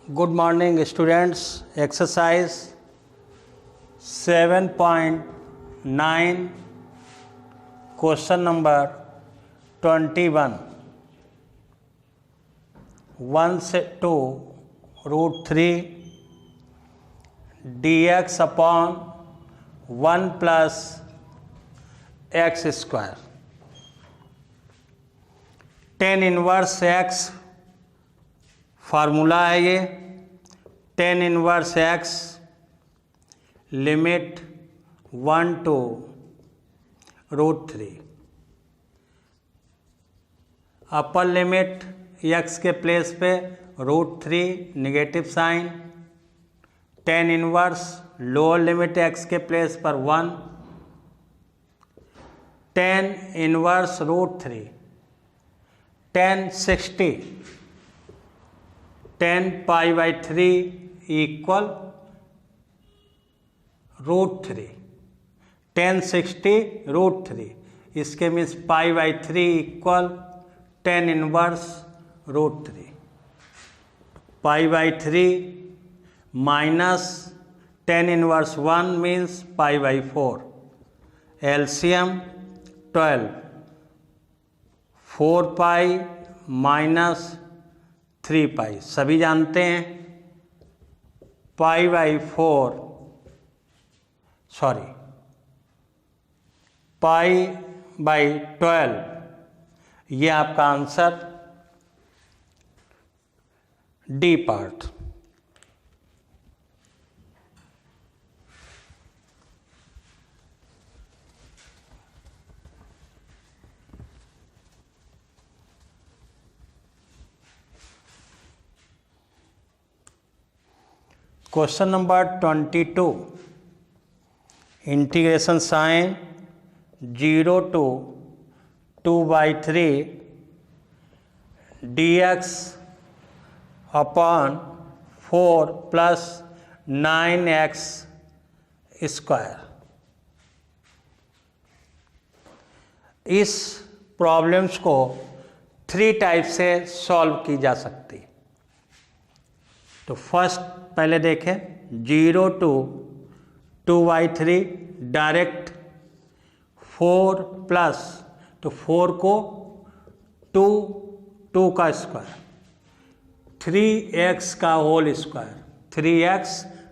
Good morning, students. Exercise 7.9, question number 21. 1 to root 3 dx upon 1 plus x square. tan inverse x formula है ये. tan inverse x limit 1 to root 3. Upper limit x के place पे √3 negative sign. tan inverse lower limit x के place पर 1. tan inverse √3 tan 60 tan π/3 equal √3. tan 60 √3 इसके means π/3 equal tan inverse √3. π/3 minus tan inverse 1 means π/4. LCM 12. 4π minus 3π सभी जानते हैं. π/4 sorry π/12 ये आपका answer D part. Question number 22. Integration sine 0 to 2/3 dx upon 4 plus 9x square. इस problems को 3 type से solve की जा सकती. तो फर्स्ट पहले देखें 0 to 2/3 डायरेक्ट 4 प्लस तो 4 को 2 का स्क्वायर 3x का whole square 3x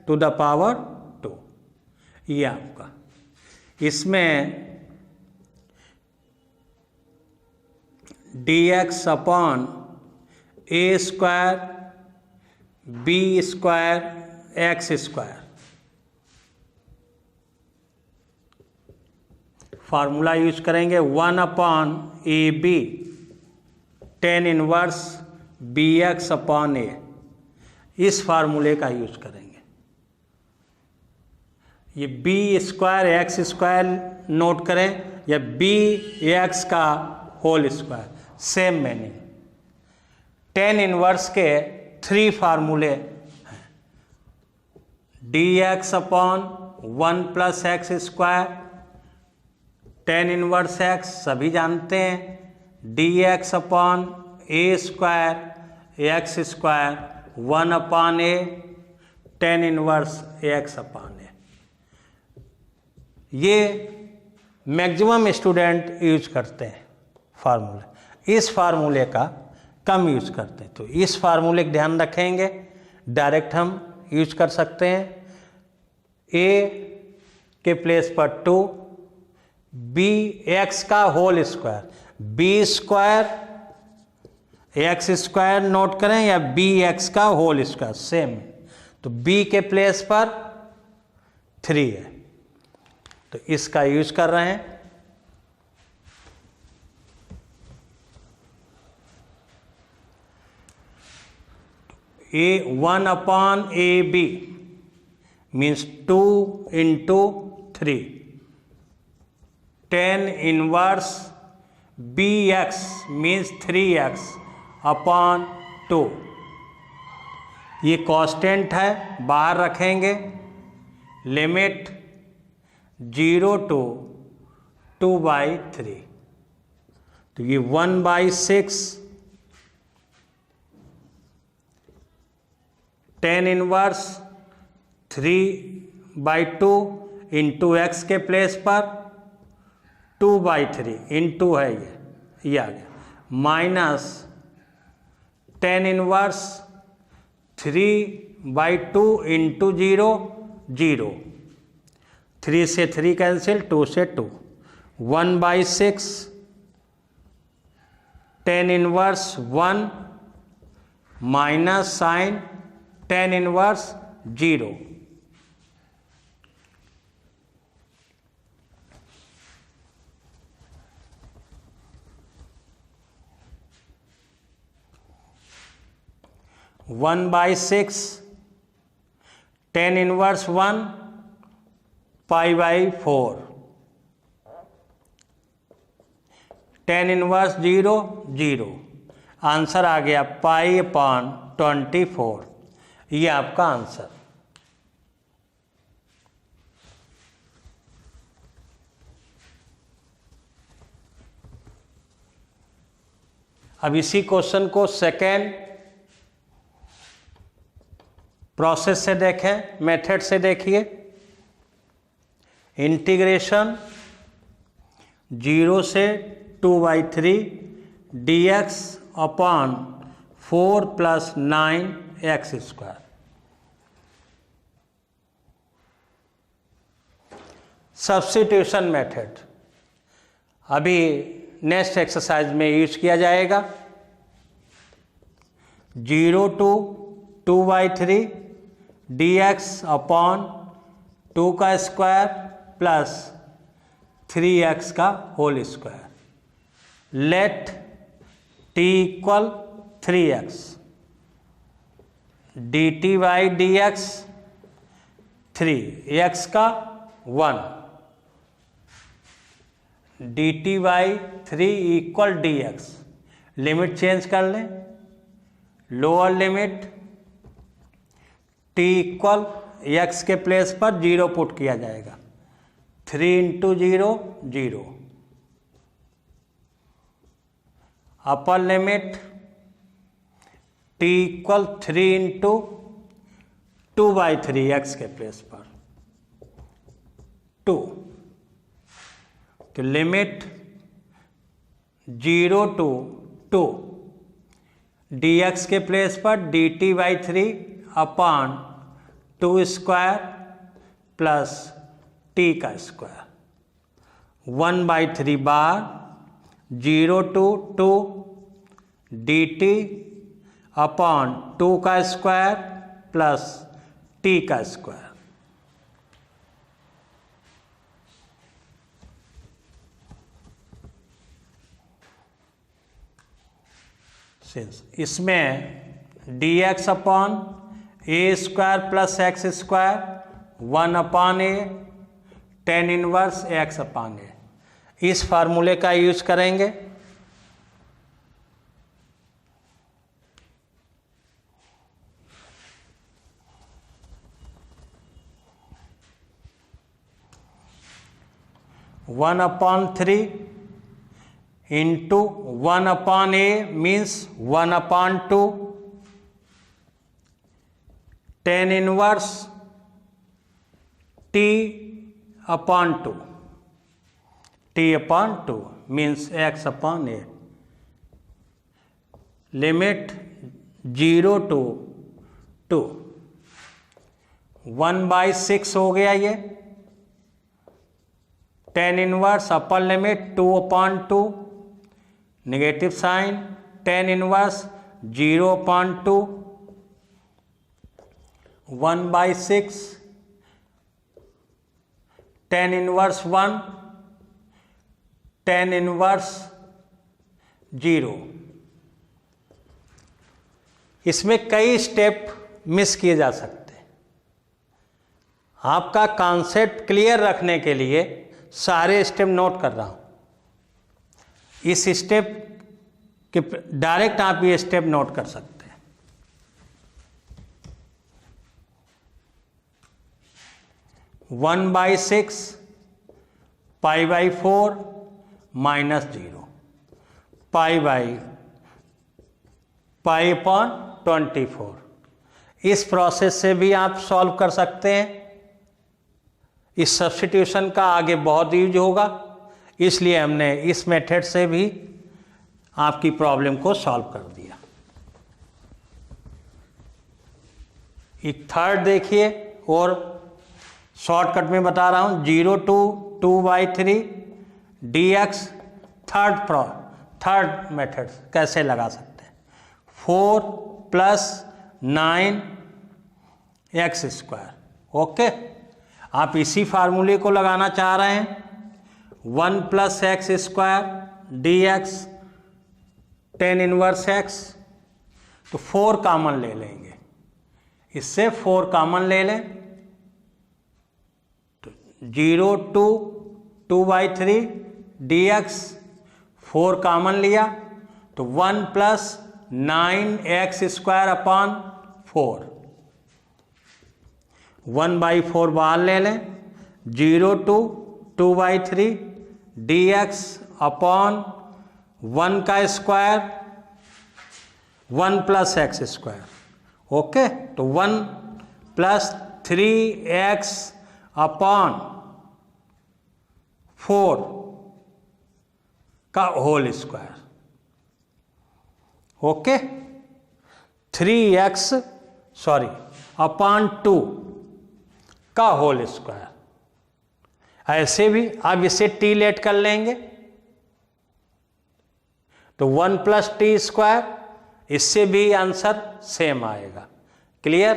to the power 2 ये आपका. इसमें dx upon a square b square x square formula use करेंगे. 1 upon A b tan inverse B x upon a. इस फार्मूले का यूज करेंगे. ये b square x square note करें या बी एक्स का whole square same meaning. tan inverse के 3 फार्मूले हैं. D x upon 1 plus x square tan inverse x सभी जानते हैं. डी एक्स अपॉन ए स्क्वायर एक्स स्क्वायर 1 अपॉन ए tan इनवर्स एक्स अपॉन ए. ये मैक्सिमम स्टूडेंट यूज करते हैं फार्मूला. इस फार्मूले का कम यूज करते हैं. तो इस फार्मूले का ध्यान रखेंगे. डायरेक्ट हम यूज कर सकते हैं. ए के प्लेस पर 2 बी एक्स का whole square B square x square note करें या बी एक्स का होल स्क्वायर सेम. तो बी के प्लेस पर 3 है तो इसका यूज कर रहे हैं. A 1 upon A B means 2 into 3 tan inverse B X means 3x upon 2. ये कांस्टेंट है बाहर रखेंगे. लिमिट 0 to 2/3 तो ये 1/6 tan इनवर्स 3/2 इंटू एक्स के प्लेस पर 2/3 इंटू है ये आ गया, माइनस tan इनवर्स 3/2 इंटू 0 0, 3 से 3 कैंसिल, 2 से 2, 1/6 tan inverse 1 minus sign tan inverse 0। One by six tan inverse 1 π/4, tan inverse 0 0, answer आ गया π/24, ये आपका आंसर। अब इसी क्वेश्चन को सेकेंड प्रोसेस से देखें, मेथड से देखिए। इंटीग्रेशन 0 से 2/3 dx upon 4 + 9x²। Substitution method अभी नेक्स्ट एक्सरसाइज में यूज किया जाएगा। 0 to 2/3 dx अपॉन 2 का स्क्वायर प्लस 3x का whole square. Let t equal 3x, dt/dx 3, x का 1, dt/3 equal dx। Limit change कर लें, lower limit t equal x के प्लेस पर 0 पुट किया जाएगा, 3 × 0 0। अपर लिमिट t इक्वल 3 × 2/3 x के प्लेस पर 2, तो लिमिट 0 to 2 dx के प्लेस पर dt/3 upon 2 square plus t का square, 1/3 bar 0 to 2 dt upon 2 का स्क्वायर प्लस t का स्क्वायर। इसमें dx upon a² plus x², 1/a, tan inverse x/a, इस फार्मूले का यूज करेंगे। One upon 3 into 1/a means 1/2, tan inverse t/2, t/2 means x/a। Limit 0 to 2, 1/6 हो गया ये। tan inverse upper limit 2/2, negative sign, tan inverse 0/2, 1/6, tan inverse 1, tan inverse 0। इसमें कई step miss किए जा सकते हैं। आपका कॉन्सेप्ट क्लियर रखने के लिए सारे स्टेप नोट कर रहा हूं। इस स्टेप के डायरेक्ट आप ये स्टेप नोट कर सकते हैं। 1/6 π/4 -0, π/24, इस प्रोसेस से भी आप सॉल्व कर सकते हैं। इस सब्स्टिट्यूशन का आगे बहुत यूज होगा, इसलिए हमने इस मेथड से भी आपकी प्रॉब्लम को सॉल्व कर दिया। एक थर्ड देखिए, और शॉर्टकट में बता रहा हूं, 0 to 2/3 dx। थर्ड मेथड कैसे लगा सकते हैं, 4 + 9x²। ओके, आप इसी फार्मूले को लगाना चाह रहे हैं, 1 + x² dx tan 1x, तो 4 कॉमन ले लेंगे, इससे 4 कॉमन ले लें, तो 0 to 2/3 dx 4 कॉमन लिया, तो 1 + 9x² अपॉन 4, 1/4 बाहर ले लें, 0 to 2/3 dx अपॉन 1 का स्क्वायर 1 + x²। ओके, तो 1 + 3x अपॉन 4 का whole square. Okay, 3x upon 2 का होल स्क्वायर। ऐसे भी आप इसे t लेट कर लेंगे, तो 1 + t², इससे भी आंसर सेम आएगा। क्लियर?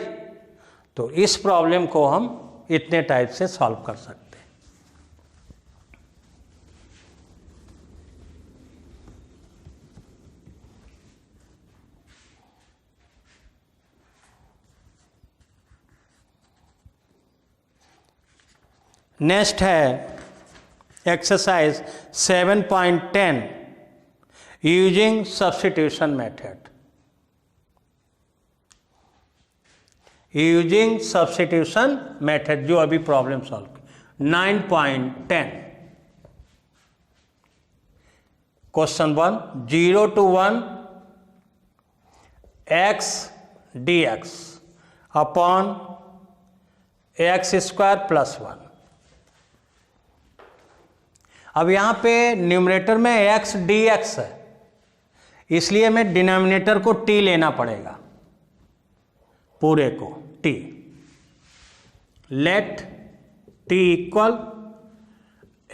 तो इस प्रॉब्लम को हम इतने टाइप से सॉल्व कर सकते हैं। नेक्स्ट है exercise 7.10 using substitution method. Using substitution method, जो अभी प्रॉब्लम सॉल्व की। 9.10 question 1, 0 to 1 x dx upon x² + 1। अब यहां पे न्यूमरेटर में x dx है, इसलिए हमें डिनोमिनेटर को t लेना पड़ेगा, पूरे को t। Let t equal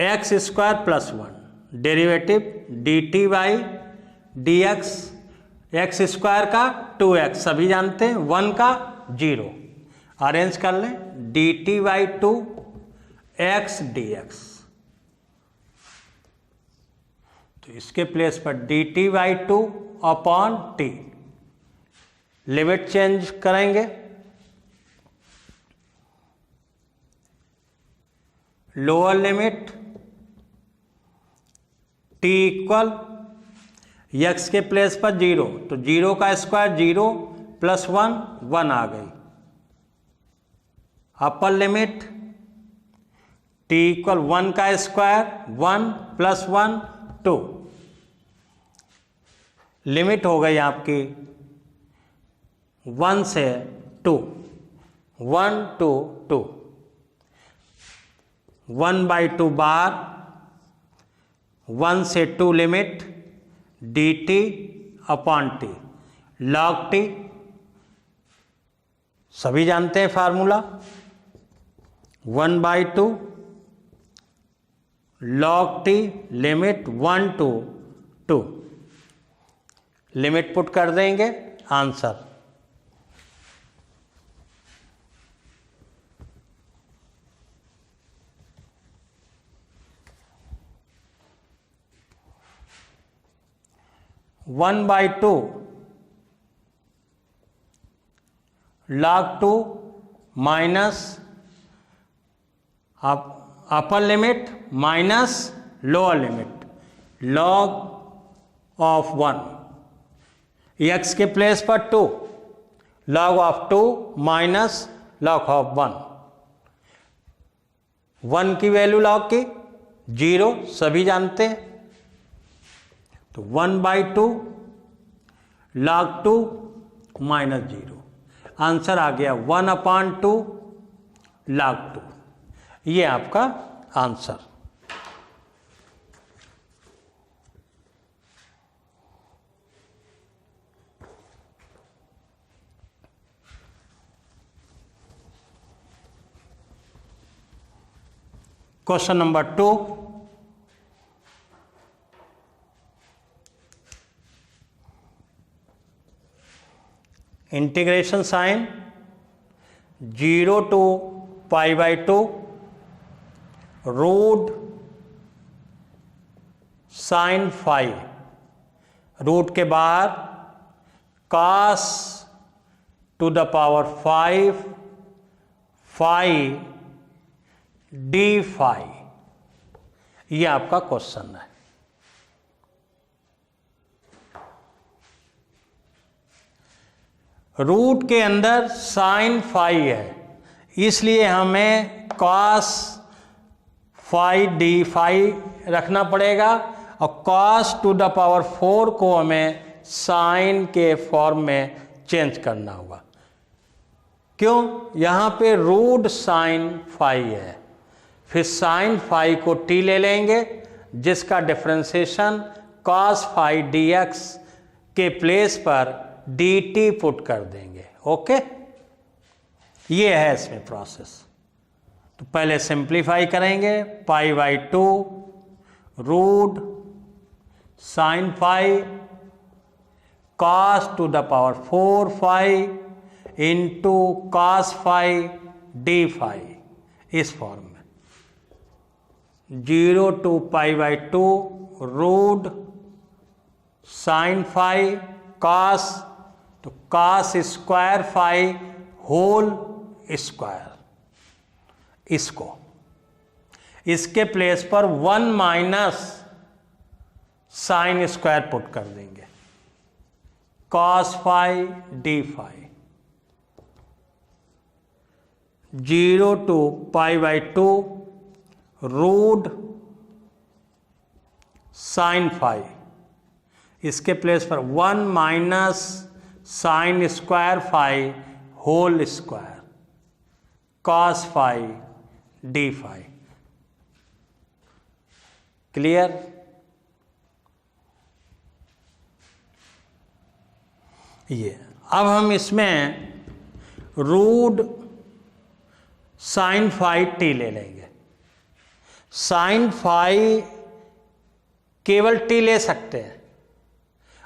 x² + 1, derivative dt/dx, x² का 2x सभी जानते हैं, 1 का 0, अरेंज कर लें, dt/2 x dx। तो इसके प्लेस पर dt/2 upon t, limit change करेंगे, lower limit t equal x के प्लेस पर 0, तो 0 का स्क्वायर 0 + 1 1 आ गई। अपर लिमिट t इक्वल 1 का स्क्वायर 1 + 1 2, लिमिट हो गई आपकी 1 से 2, 1 to 2, 1/2 बार, 1 से 2 limit dt upon t, log t सभी जानते हैं formula, 1/2 log t limit 1 to 2, limit put कर देंगे, answer 1/2 log 2 minus upper limit minus lower limit, log of 1, x के प्लेस पर 2, log of 2 minus log of 1, 1 की value log की 0 सभी जानते हैं, तो 1/2 log 2 माइनस 0। आंसर आ गया 1/2 log 2। ये आपका answer. Question number 2, integration sine 0 to π/2 root sine phi, root के बाहर cos to the power 5 phi d phi. ये आपका क्वेश्चन है। रूट के अंदर साइन फाई है, इसलिए हमें cos फाई डी फाई रखना पड़ेगा और cos टू द पावर 4 को हमें साइन के फॉर्म में चेंज करना होगा। क्यों? यहाँ पे रूट साइन फाई है, फिर साइन फाई को t ले लेंगे, जिसका डिफरेंशिएशन cos फाई dx के प्लेस पर dt पुट कर देंगे। ओके, ये है इसमें प्रोसेस। तो पहले सिंप्लीफाई करेंगे, π/2 root sine phi cos to the power 4 phi into cos phi d phi, इस फॉर्म में 0 to π/2 root sine phi cos, तो cos square phi whole square, इसको इसके प्लेस पर 1 माइनस साइन स्क्वायर पुट कर देंगे, cos phi d phi 0 to π/2 root sine phi, इसके place पर 1 minus sine square phi whole square, cos phi d phi. Clear? ये अब हम इसमें रूट साइन फाई टी ले लेंगे। साइन फाई केवल टी ले सकते हैं,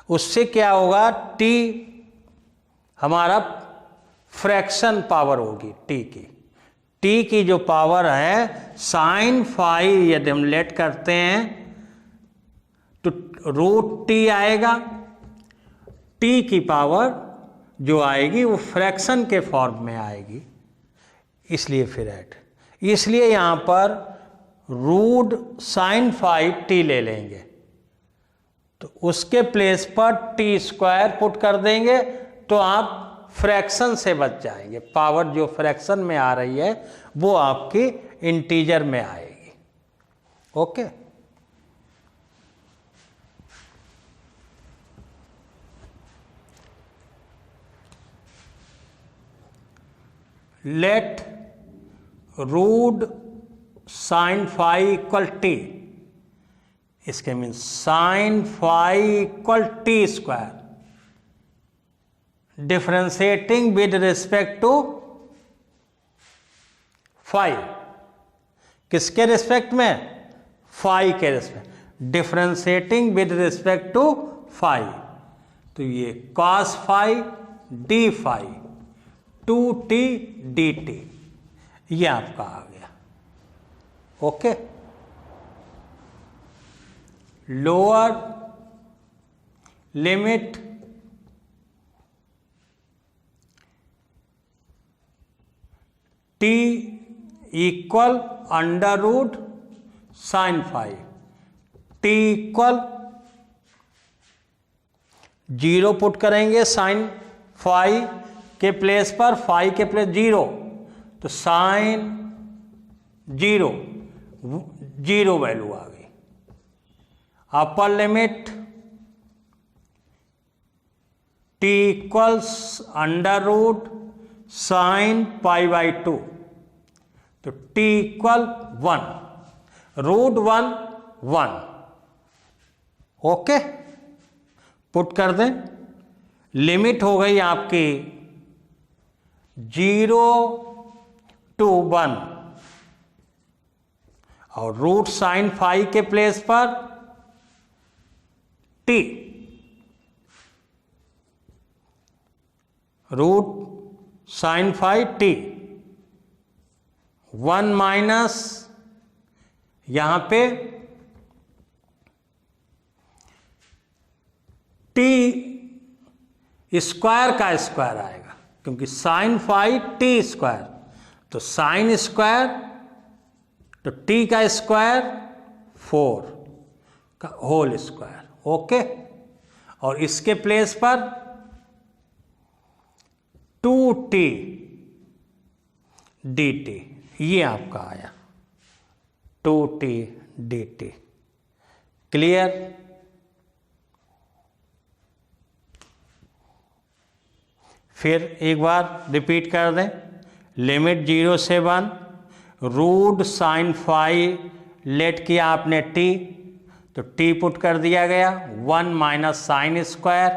उससे क्या होगा, टी हमारा फ्रैक्शन पावर होगी टी की जो पावर है साइन फाई यदि हम लेट करते हैं तो रूट टी आएगा, टी की पावर जो आएगी वो फ्रैक्शन के फॉर्म में आएगी, इसलिए फिर ऐड, इसलिए यहाँ पर रूट साइन फाई टी ले लेंगे, तो उसके प्लेस पर टी स्क्वायर पुट कर देंगे, तो आप फ्रैक्शन से बच जाएंगे। पावर जो फ्रैक्शन में आ रही है वो आपकी इंटीजर में आएगी। Okay, let root sine phi equal t, इसके means sine phi equal t square, differentiating with respect to phi, किसके रिस्पेक्ट में? फाई के respect, differentiating with respect to phi, तो ये cos phi d phi 2t dt, ये आपका आ गया। Okay, lower limit t equal under root sine phi, t equal 0 put करेंगे साइन फाई के प्लेस पर, फाई के प्लेस 0, तो साइन 0 वैल्यू आ गई। Upper limit t equals under root sine pi by 2, तो t इक्वल 1, √1 1। ओके, पुट कर दें। लिमिट हो गई आपकी 0 to 1, और रूट साइन फाई के प्लेस पर t, root sine phi t, 1 minus यहां पे t स्क्वायर का स्क्वायर आएगा, क्योंकि साइन फाई t स्क्वायर, तो साइन स्क्वायर तो t का स्क्वायर 4 का होल स्क्वायर। ओके, और इसके प्लेस पर 2t dt, ये आपका आया 2t dt। क्लियर? फिर एक बार रिपीट कर दें। लिमिट 0 से 1, रूट साइन फाई लेट किया आपने t, तो t पुट कर दिया गया, 1 माइनस साइन स्क्वायर,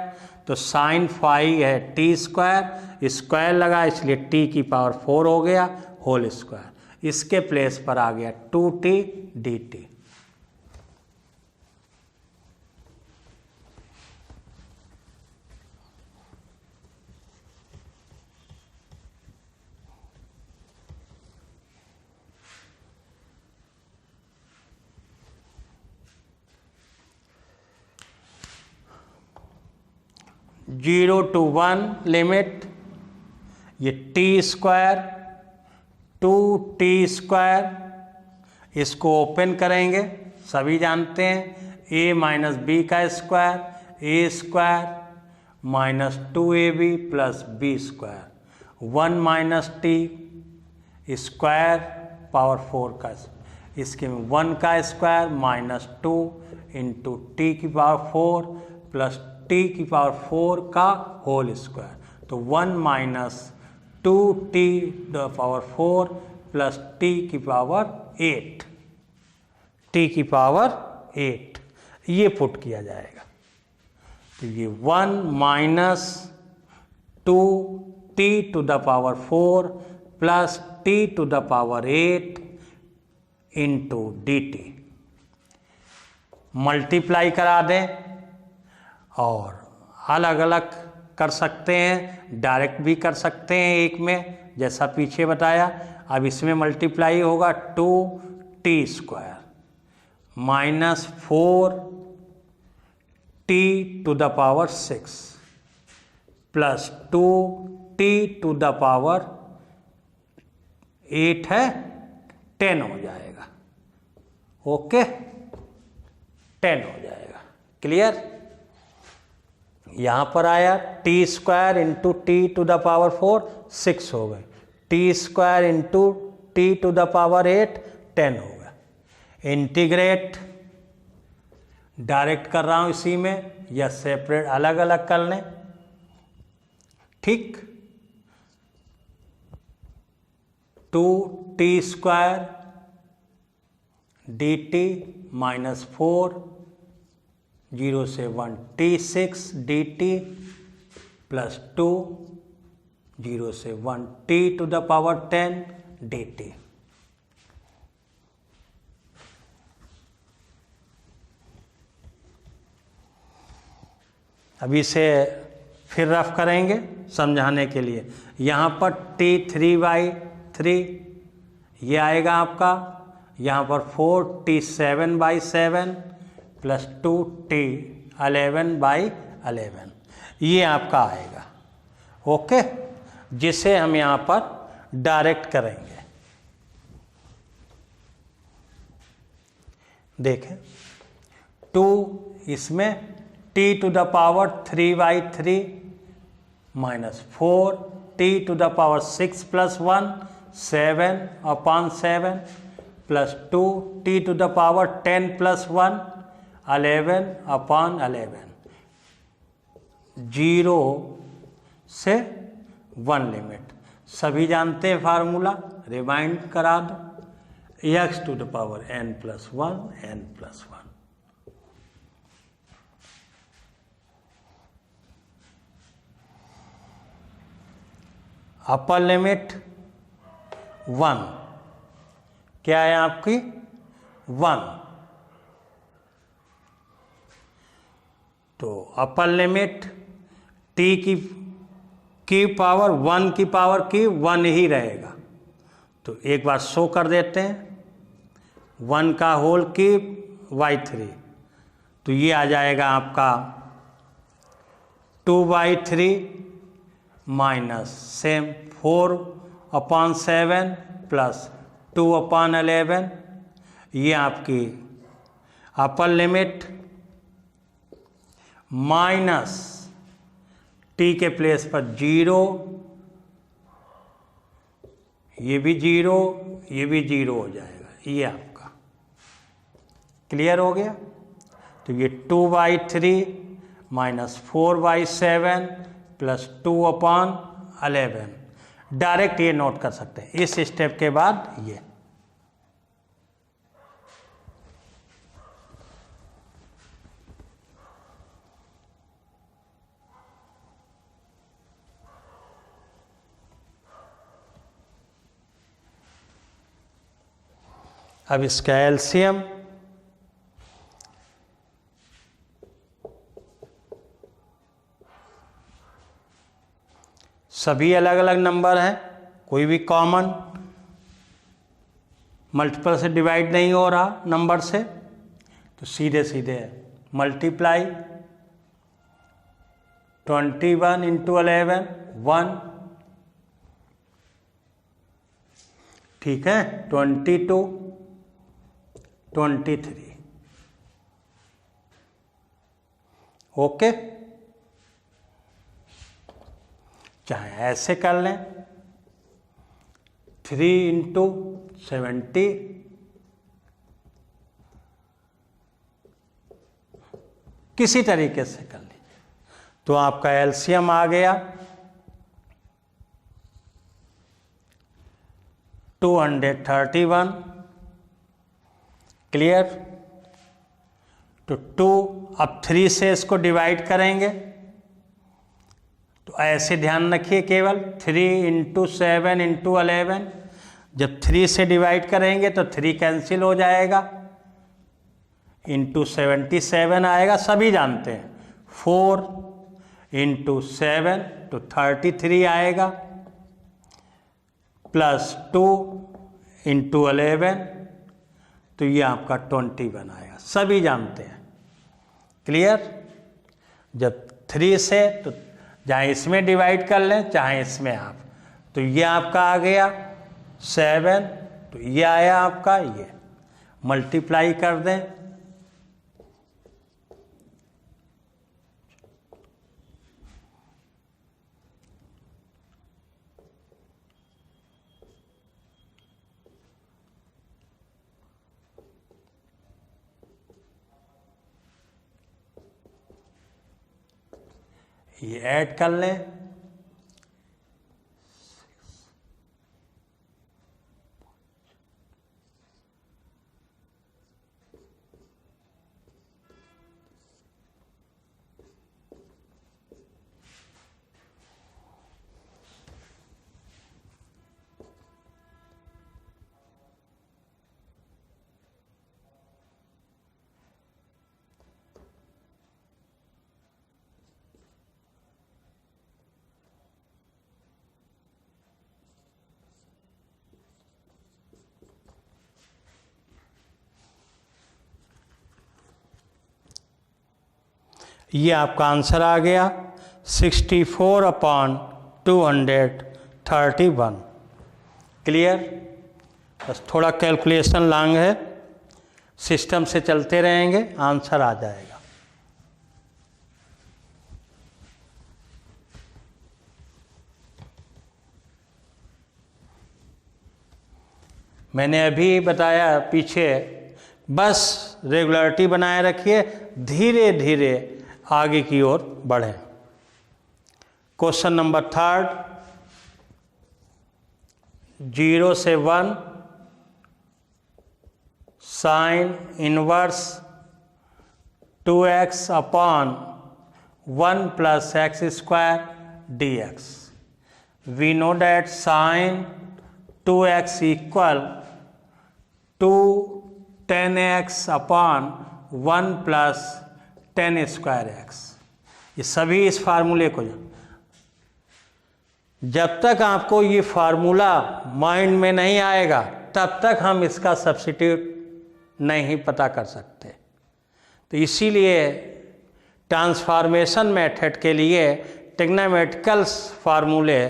तो साइन फाई है t स्क्वायर, स्क्वायर लगा इसलिए t की पावर 4 हो गया होल स्क्वायर। इसके प्लेस पर आ गया 2t dt। Zero to 1 limit, ये टी स्क्वायर 2t स्क्वायर, इसको ओपन करेंगे, सभी जानते हैं a माइनस बी का square, a square minus 2ab plus b square, 1 minus t square power 4 का, इसके में 1 का स्क्वायर माइनस 2 इंटू टी की पावर 4 प्लस टी की पावर 4 का होल स्क्वायर, तो 1 minus 2t the power 4 plus t की पावर 8, टी की पावर 8, ये पुट किया जाएगा। तो ये 1 minus 2t to the power 4 plus t to the power 8 into dt। Multiply करा दें और अलग अलग कर सकते हैं, डायरेक्ट भी कर सकते हैं एक में, जैसा पीछे बताया। अब इसमें मल्टीप्लाई होगा 2t square minus 4t to the power 6 plus 2t to the power 8 है 10 हो जाएगा। ओके, 10 हो जाएगा। क्लियर? यहाँ पर आया t square into t to the power 4 6 हो गए, t square into t to the power 8 10 हो गया। इंटीग्रेट डायरेक्ट कर रहा हूँ इसी में, या सेपरेट अलग अलग कर लें, ठीक। 2t स्क्वायर dt माइनस 4 0 से 1 t6 dt प्लस 2 0 से 1 t to the power 10 dt। अभी इसे फिर रफ करेंगे समझाने के लिए। यहाँ पर t3/3 ये आएगा आपका, यहाँ पर 4t7/7 प्लस 2t 11/11 ये आपका आएगा। ओके, जिसे हम यहाँ पर डायरेक्ट करेंगे। देखें 2 इसमें t to the power 3/3 minus 4t to the power 6 plus 1 7/7 plus 2t to the power 10 plus 1 11/11 0 से 1 लिमिट सभी जानते हैं फार्मूला, रिमाइंड करा दो, x to the power n+1 n+1। Upper limit 1, क्या है आपकी 1, तो अपर लिमिट t की पावर 1 की पावर की 1 ही रहेगा। तो एक बार शो कर देते हैं, 1 का होल की y3, तो ये आ जाएगा आपका 2/3 माइनस सेम 4/7 प्लस 2/11, ये आपकी अपर लिमिट माइनस टी के प्लेस पर 0, ये भी 0, ये भी 0 हो जाएगा, ये आपका क्लियर हो गया। तो ये 2/3 माइनस 4/7 प्लस 2/11, डायरेक्ट ये नोट कर सकते हैं। इस स्टेप के बाद ये अब इसका एलसीएम सभी अलग अलग नंबर हैं, कोई भी कॉमन मल्टीपल से डिवाइड नहीं हो रहा नंबर से, तो सीधे सीधे मल्टीप्लाई 21 × 11 1, ठीक है, 22 23, ओके। चाहे ऐसे कर लें 3 × 70, किसी तरीके से कर लीजिए, तो आपका एलसीएम आ गया 231, क्लियर। तो 2, अब 3 से इसको डिवाइड करेंगे, तो ऐसे ध्यान रखिए केवल 3 × 7 × 11, जब 3 से डिवाइड करेंगे तो 3 कैंसिल हो जाएगा, इंटू 77 आएगा, सभी जानते हैं। 4 × 7 तो 33 आएगा, प्लस 2 × 11 तो ये आपका 21 आएगा, सभी जानते हैं, क्लियर। जब 3 से तो चाहे इसमें डिवाइड कर लें चाहे इसमें आप, तो ये आपका आ गया 7, तो ये आया आपका, ये मल्टीप्लाई कर दें, ये ऐड कर लें, ये आपका आंसर आ गया 64/231, क्लियर। बस थोड़ा कैलकुलेशन लॉन्ग है, सिस्टम से चलते रहेंगे, आंसर आ जाएगा। मैंने अभी बताया पीछे, बस रेगुलरिटी बनाए रखिए, धीरे धीरे आगे की ओर बढ़ें। क्वेश्चन नंबर 3, 0 से 1 sign inverse 2x upon 1 plus x square dx. We know that sin 2x equal to 10x upon 1 plus 10 square x. ये सभी इस फार्मूले को, जब तक आपको ये फार्मूला माइंड में नहीं आएगा तब तक हम इसका सब्स्टिट्यूट नहीं पता कर सकते. तो इसीलिए ट्रांसफॉर्मेशन मेथड के लिए ट्रिग्नोमेट्रिकल फार्मूले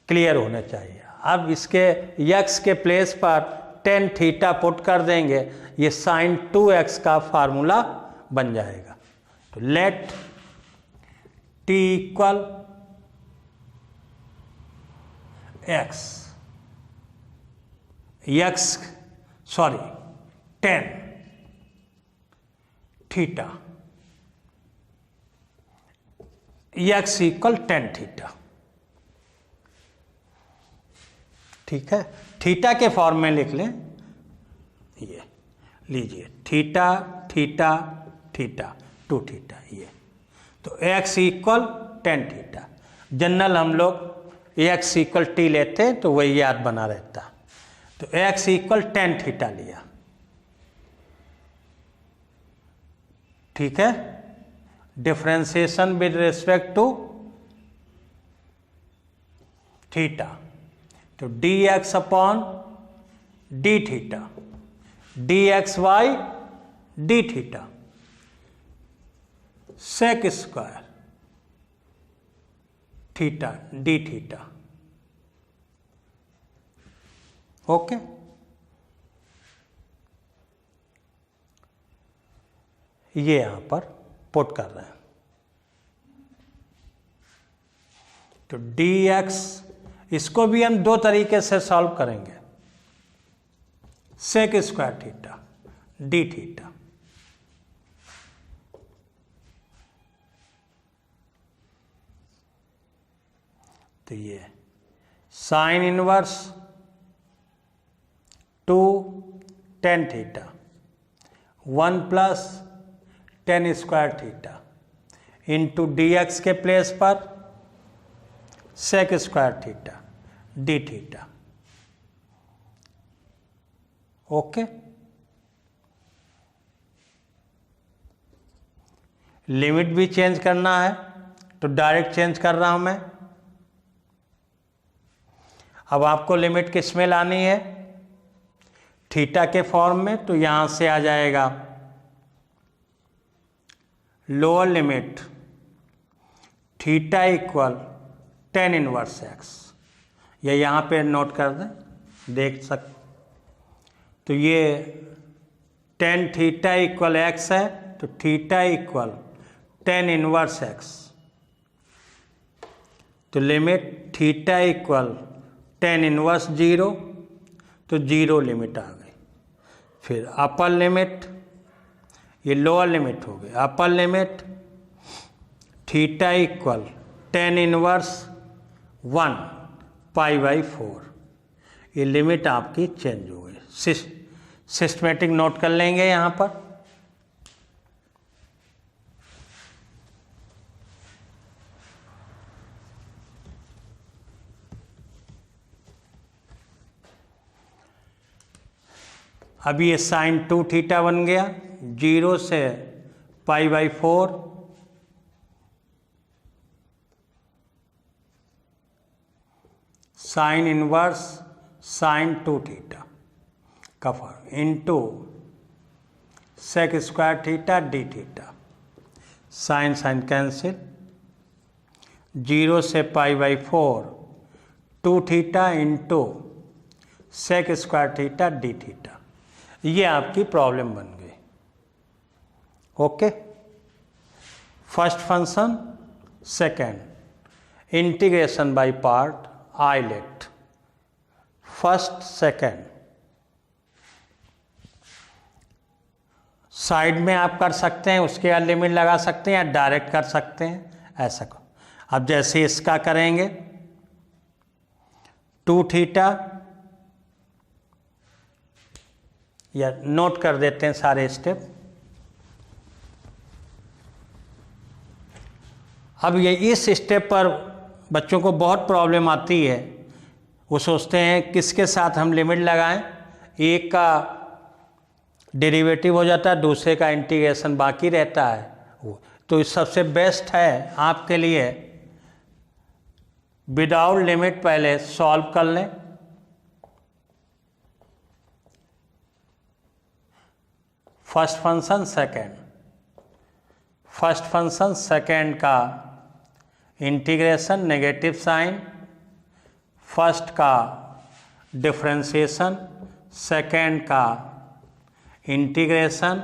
क्लियर होने चाहिए. अब इसके x के प्लेस पर टेन थीटा पुट कर देंगे, ये साइन 2x का फार्मूला बन जाएगा. तो let t equal tan theta, x equal tan theta. ठीक है, थीटा के फॉर्म में लिख लें. ये लीजिए थीटा थीटा थीटा 2 थीटा. ये तो x equal tan theta. General हम लोग x इक्वल टी लेते तो वही याद बना रहता. तो x इक्वल टेन थीटा लिया. ठीक है, differentiation with respect to theta. तो dx upon d theta, dx y d theta sec square theta d theta. Okay, ये यहां पर पुट कर रहे हैं. तो dx, इसको भी हम दो तरीके से सॉल्व करेंगे. Sec square theta d theta. तो ये sine inverse 2 tan theta 1 plus 10 square theta into dx के प्लेस पर sec square theta d theta. Okay, limit भी चेंज करना है तो डायरेक्ट चेंज कर रहा हूं मैं. अब आपको लिमिट किस में लानी है? थीटा के फॉर्म में. तो यहां से आ जाएगा lower limit theta equal tan inverse x. ये यहाँ पे नोट कर दें, देख सकते. तो ये टेन थीटा इक्वल एक्स है, तो theta equal tan inverse x. तो limit theta equal tan inverse 0, तो 0 लिमिट आ गई. फिर अपर लिमिट, ये लोअर लिमिट हो गई. Upper limit theta equal tan inverse 1 pi by 4. ये लिमिट आपकी चेंज हो गई. सिस्टमेटिक नोट कर लेंगे यहाँ पर. अब ये साइन 2 थीटा बन गया. 0 से pi by 4 sine inverse sine 2 theta का form into sec square theta d theta. Sine sine cancel. 0 से pi by 4 2 theta into sec square theta d theta. ये आपकी प्रॉब्लम बन गई. Okay, first function. Second integration by part ILATE. First second side में आप कर सकते हैं, उसके बाद लिमिट लगा सकते हैं, या डायरेक्ट कर सकते हैं. ऐसा करो. अब जैसे इसका करेंगे 2 थीटा या नोट कर देते हैं सारे स्टेप। अब ये इस स्टेप पर बच्चों को बहुत प्रॉब्लम आती है, वो सोचते हैं किसके साथ हम लिमिट लगाएं, एक का डेरिवेटिव हो जाता है, दूसरे का इंटीग्रेशन बाकी रहता है। तो सबसे बेस्ट है आपके लिए विदाउट लिमिट पहले सॉल्व कर लें। फर्स्ट फंक्शन सेकेंड का इंटीग्रेशन नेगेटिव साइन, फर्स्ट का डिफरेंशिएशन, सेकेंड का integration,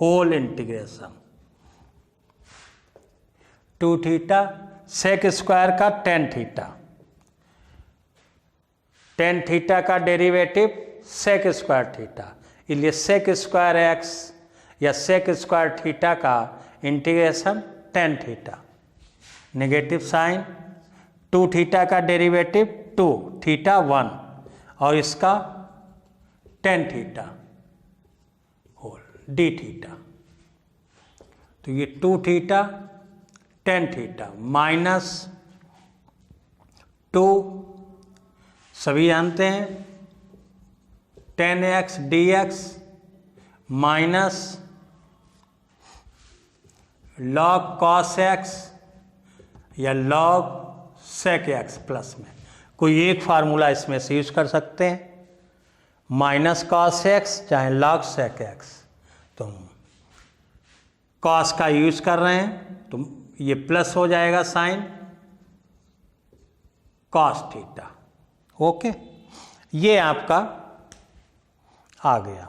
whole integration. 2 theta sec square का टेन थीटा का डेरिवेटिव सेक स्क्वायर थीटा, इसलिए सेक स्क्वायर एक्स या सेक स्क्वायर थीटा का integration tan theta. Negative sign 2 theta का derivative 2 theta 1 और इसका tan theta whole d theta. तो ये 2 थीटा टेन थीटा माइनस 2 सभी जानते हैं 10x dx minus log cos x या log sec x प्लस में कोई एक फार्मूला इसमें से यूज कर सकते हैं, माइनस cos x चाहे log sec x। तो cos का यूज कर रहे हैं तो ये प्लस हो जाएगा साइन cos थीटा। ओके, ये आपका आ गया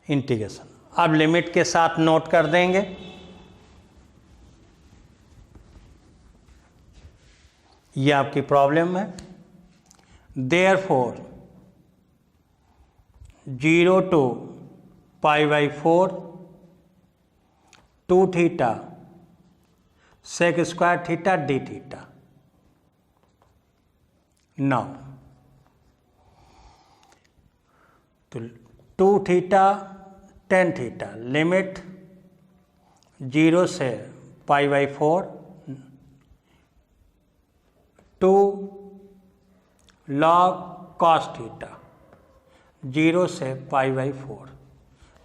इंटीग्रेशन। अब लिमिट के साथ नोट कर देंगे। ये आपकी प्रॉब्लम है। Therefore 0 to π/4 2 theta sec square theta d theta. Now तो 2 थीटा टेन थीटा लिमिट 0 से π/4 2 log cos थीटा 0 से π/4।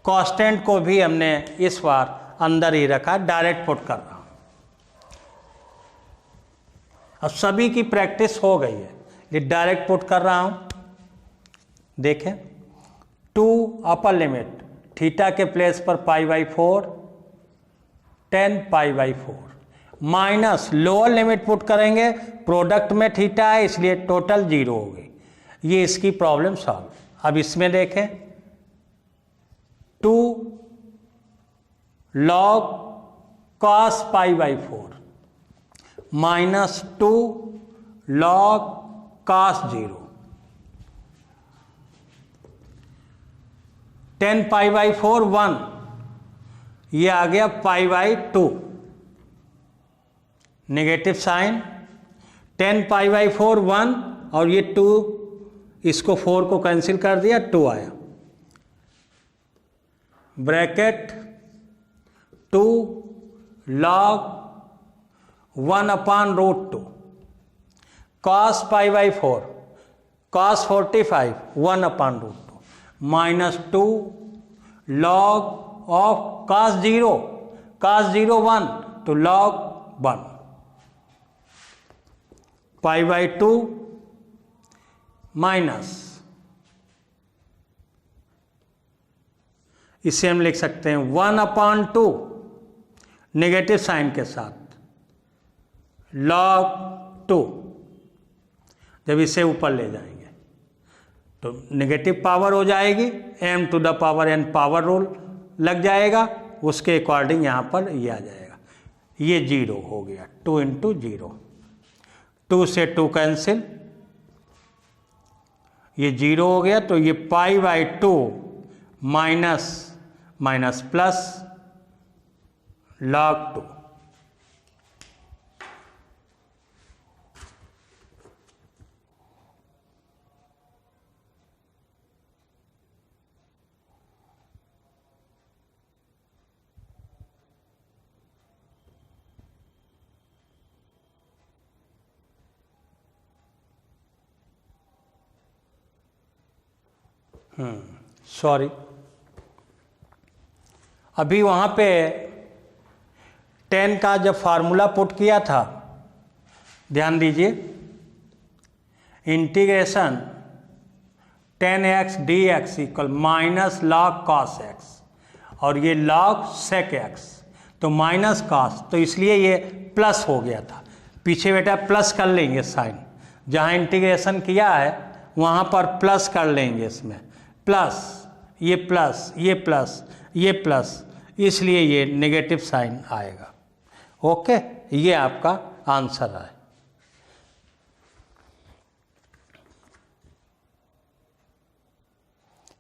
कांस्टेंट को भी हमने इस बार अंदर ही रखा, डायरेक्ट पुट कर रहा हूं। अब सभी की प्रैक्टिस हो गई है, ये डायरेक्ट पुट कर रहा हूं। देखें 2 अपर लिमिट थीटा के प्लेस पर π/4 10 π/4 माइनस लोअर लिमिट पुट करेंगे, प्रोडक्ट में थीटा है इसलिए टोटल 0 हो गई। ये इसकी प्रॉब्लम सॉल्व। अब इसमें देखें 2 log cos π/4 minus 2 log cos 0 10 π/4 1 ये आ गया π/2 नेगेटिव साइन 10 π/4 1 और ये 2 इसको 4 को कैंसिल कर दिया 2 आया bracket 2 log 1/√2 cos π/4 cos 45 1/√2 minus 2 log of cos 0 1 तो log 1 π/2 माइनस इसे हम लिख सकते हैं 1/2 नेगेटिव साइन के साथ log 2। जब इसे ऊपर ले जाएंगे तो नेगेटिव पावर हो जाएगी, m⁴n पावर रूल लग जाएगा, उसके अकॉर्डिंग यहाँ पर ये आ जाएगा, ये 0 हो गया 2 × 0 2 से 2 कैंसिल, ये 0 हो गया तो ये π/2 माइनस प्लस log 2। सॉरी, अभी वहाँ पे 10 का जब फार्मूला पुट किया था, ध्यान दीजिए, integration 10x dx equal minus log cos x, और ये लॉग सेक x, तो माइनस कॉस, तो इसलिए ये प्लस हो गया था। पीछे बेटा प्लस कर लेंगे साइन, जहाँ इंटीग्रेशन किया है वहाँ पर प्लस कर लेंगे, इसमें प्लस, ये प्लस, ये प्लस, ये प्लस, इसलिए ये नेगेटिव साइन आएगा। ओके, ये आपका आंसर है।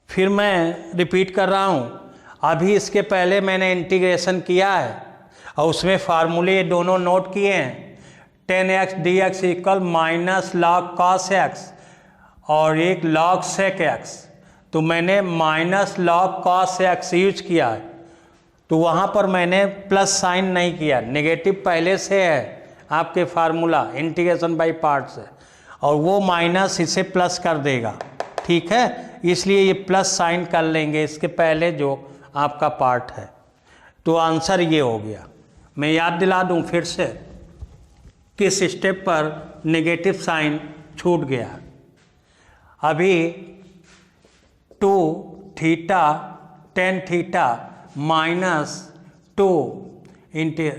फिर मैं रिपीट कर रहा हूँ, अभी इसके पहले मैंने इंटीग्रेशन किया है और उसमें फार्मूले दोनों नोट किए हैं। 10x dx equal minus log cos x और एक लॉग सेक x, तो मैंने minus log cos x use किया है, तो वहाँ पर मैंने प्लस साइन नहीं किया, नेगेटिव पहले से है आपके फार्मूला इंटीग्रेशन बाय पार्ट्स है, और वो माइनस इसे प्लस कर देगा, ठीक है, इसलिए ये प्लस साइन कर लेंगे इसके पहले जो आपका पार्ट है। तो आंसर ये हो गया। मैं याद दिला दूं फिर से, किस स्टेप पर नेगेटिव साइन छूट गया। अभी 2 theta tan theta minus 2 into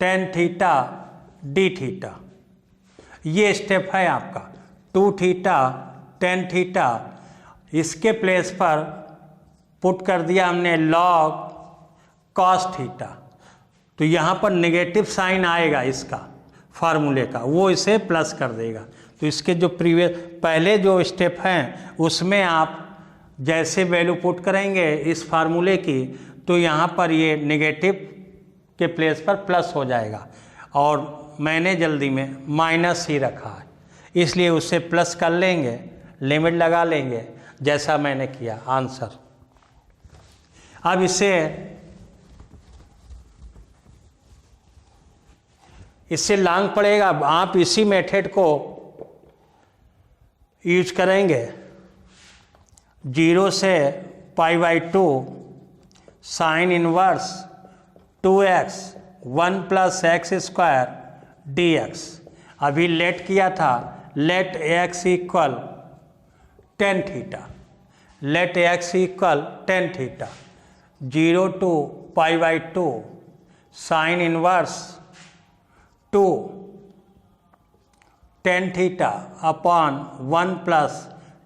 tan theta d theta, ये स्टेप है आपका। 2 थीटा टेन थीटा, इसके प्लेस पर पुट कर दिया हमने लॉग कॉस थीटा, तो यहाँ पर नेगेटिव साइन आएगा इसका फार्मूले का, वो इसे प्लस कर देगा। तो इसके जो पहले जो स्टेप हैं उसमें आप जैसे वैल्यू पुट करेंगे इस फार्मूले की, तो यहाँ पर ये नेगेटिव के प्लेस पर प्लस हो जाएगा, और मैंने जल्दी में माइनस ही रखा है, इसलिए उससे प्लस कर लेंगे, लिमिट लगा लेंगे, जैसा मैंने किया आंसर। अब इससे लांग पड़ेगा, आप इसी मेथड को यूज करेंगे। 0 से π/2 sine inverse 2x 1 + x² dx, अभी लेट किया था, let x equal tan theta, let x equal tan theta, 0 to π/2 sine inverse 2 tan theta upon 1 +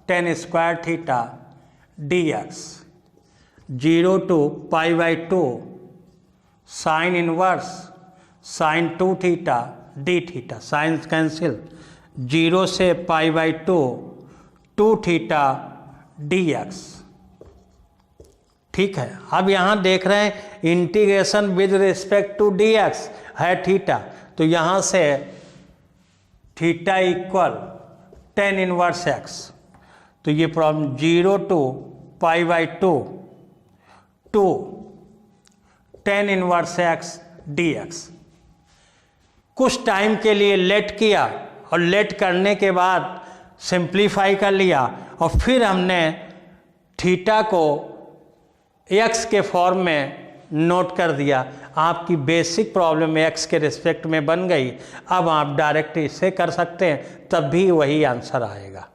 tan² theta dx, 0 to π/2 sine inverse sine 2 theta d theta, sine cancel, 0 से π/2 2 theta dx, ठीक है। अब यहाँ देख रहे हैं integration with respect to dx है theta, तो यहाँ से theta equal tan inverse x, तो ये problem 0 to π/2 2 tan inverse x dx, कुछ टाइम के लिए लेट किया और लेट करने के बाद सिंप्लीफाई कर लिया, और फिर हमने थीटा को x के फॉर्म में नोट कर दिया। आपकी बेसिक प्रॉब्लम x के रिस्पेक्ट में बन गई। अब आप डायरेक्ट इसे कर सकते हैं, तब भी वही आंसर आएगा।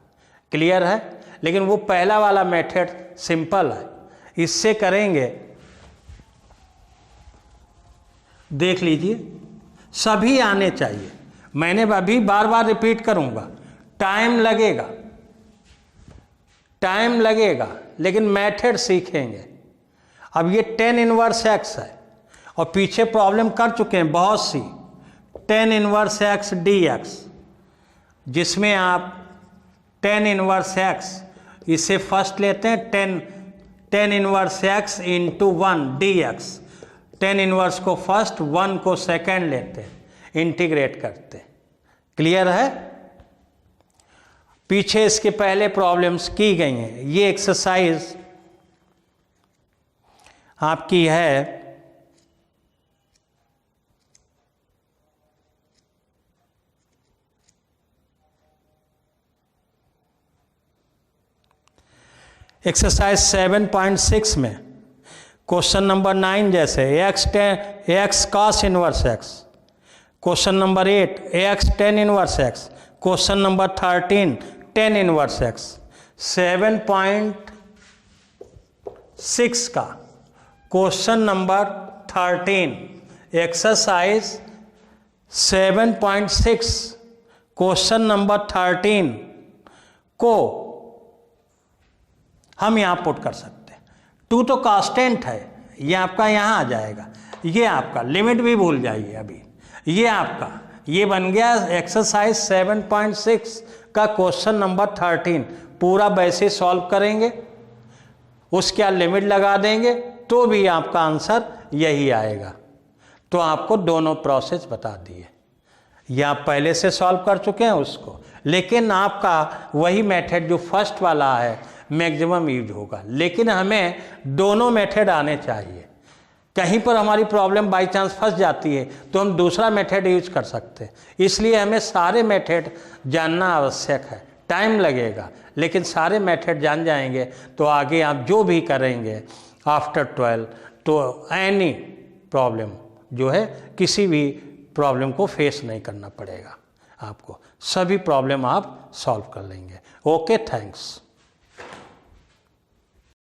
क्लियर है? लेकिन वो पहला वाला मेथड सिंपल है, इससे करेंगे, देख लीजिए, सभी आने चाहिए। मैंने अभी बार बार रिपीट करूंगा, टाइम लगेगा, लेकिन मेथड सीखेंगे। अब ये टेन इनवर्स x है, और पीछे प्रॉब्लम कर चुके हैं बहुत सी, टेन इनवर्स x dx, जिसमें आप टेन इनवर्स x, इसे फर्स्ट लेते हैं, ten inverse x into 1 dx, tan inverse को फर्स्ट, 1 को सेकेंड लेते हैं, इंटीग्रेट करते हैं। क्लियर है? पीछे इसके पहले प्रॉब्लम्स की गई हैं। ये एक्सरसाइज आपकी है एक्सरसाइज 7.6 में क्वेश्चन नंबर 9 जैसे x cos inverse x, question number 8 x tan inverse x, question number 13 tan inverse x. 7.6 का question number 13, exercise 7.6 question number 13 को हम यहाँ पुट कर सकते हैं। 2 तो कांस्टेंट है, ये आपका यहाँ आ जाएगा, ये आपका लिमिट भी भूल जाइए अभी, ये आपका ये बन गया एक्सरसाइज 7.6 का क्वेश्चन नंबर 13। पूरा वैसे सॉल्व करेंगे, उसके लिमिट लगा देंगे तो भी आपका आंसर यही आएगा। तो आपको दोनों प्रोसेस बता दिए, ये आप पहले से सॉल्व कर चुके हैं उसको, लेकिन आपका वही मेथड जो फर्स्ट वाला है मैक्सिमम यूज होगा। लेकिन हमें दोनों मेथड आने चाहिए। कहीं पर हमारी प्रॉब्लम बाई चांस फंस जाती है तो हम दूसरा मेथड यूज कर सकते हैं। इसलिए हमें सारे मेथड जानना आवश्यक है। टाइम लगेगा लेकिन सारे मेथड जान जाएंगे तो आगे आप जो भी करेंगे आफ्टर 12 तो एनी प्रॉब्लम जो है, किसी भी प्रॉब्लम को फेस नहीं करना पड़ेगा आपको, सभी प्रॉब्लम आप सॉल्व कर लेंगे। Okay, thanks.